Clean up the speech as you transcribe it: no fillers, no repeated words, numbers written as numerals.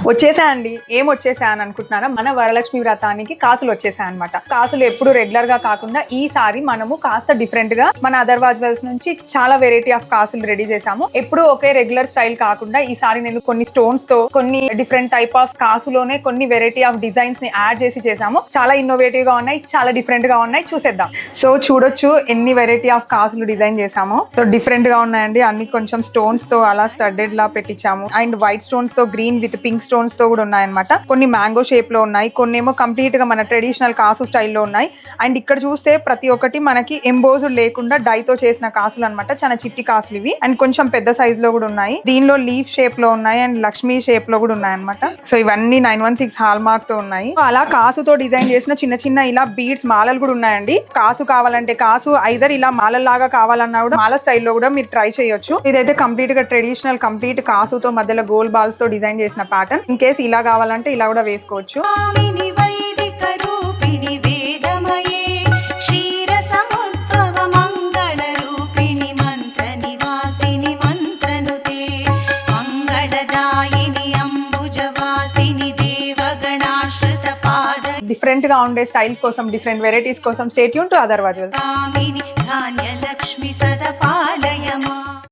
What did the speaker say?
వచ్చేసా అండి. ఏం వచ్చేసా అని అనుకుంటున్నారా, మన వరలక్ష్మి వ్రతానికి కాసులు వచ్చేసాయి అనమాట. కాసులు ఎప్పుడు రెగ్యులర్ గా కాకుండా ఈసారి మనము కాస్త డిఫరెంట్ గా మన అదర్వాజ్ వెల్స్ నుంచి చాలా వెరైటీ ఆఫ్ కాసులు రెడీ చేసాము. ఎప్పుడు ఒకే రెగ్యులర్ స్టైల్ కాకుండా ఈసారి నేను కొన్ని స్టోన్స్ తో కొన్ని డిఫరెంట్ టైప్ ఆఫ్ కాసులోనే కొన్ని వెరైటీ ఆఫ్ డిజైన్స్ ని యాడ్ చేసి చేసాము. చాలా ఇన్నోవేటివ్ గా ఉన్నాయి, చాలా డిఫరెంట్ గా ఉన్నాయి. చూసేద్దాం. సో చూడొచ్చు ఎన్ని వెరైటీ ఆఫ్ కాసులు డిజైన్ చేసాము. సో డిఫరెంట్ గా ఉన్నాయండి. అన్ని కొంచెం స్టోన్స్ తో అలా స్టడ్డెడ్ లా పెట్టించాము. అండ్ వైట్ స్టోన్స్ తో గ్రీన్ విత్ పింక్ స్టోన్స్ తో కూడా ఉన్నాయన్నమాట. కొన్ని మ్యాంగో షేప్ లో ఉన్నాయి, కొన్ని ఏమో కంప్లీట్ గా మన ట్రెడిషనల్ కాసు స్టైల్లో ఉన్నాయి. అండ్ ఇక్కడ చూస్తే ప్రతి ఒక్కటి మనకి ఎంబోజ్డ్ లేకుండా డై తో చేసిన కాసులు అనమాట. చాలా చిట్టి కాసులు ఇవి. అండ్ కొంచెం పెద్ద సైజ్ లో కూడా ఉన్నాయి. దీనిలో లీఫ్ షేప్ లో ఉన్నాయి అండ్ లక్ష్మీ షేప్ లో కూడా ఉన్నాయి అనమాట. సో ఇవన్నీ 916 హాల్ మార్క్ తో ఉన్నాయి. అలా కాసుతో డిజైన్ చేసిన చిన్న చిన్న ఇలా బీడ్స్ మాలలు కూడా ఉన్నాయండి. కాసు కావాలంటే కాసు, ఐదర్ ఇలా మాలలాగా కావాలన్నా కూడా మాల స్టైల్లో కూడా మీరు ట్రై చేయొచ్చు. ఇదైతే కంప్లీట్ గా ట్రెడిషనల్ కంప్లీట్ కాసుతో మధ్యలో గోల్డ్ బాల్స్ తో డిజైన్ చేసిన ప్యాటర్న్. ఇన్ కేసు ఇలా కావాలంటే ఇలా కూడా వేసుకోవచ్చు. డిఫరెంట్ గా ఉండే స్టైల్స్ కోసం, డిఫరెంట్ వెరైటీస్ కోసం స్టే ట్యూన్ టు అదర్వాజ్ వెల్స్.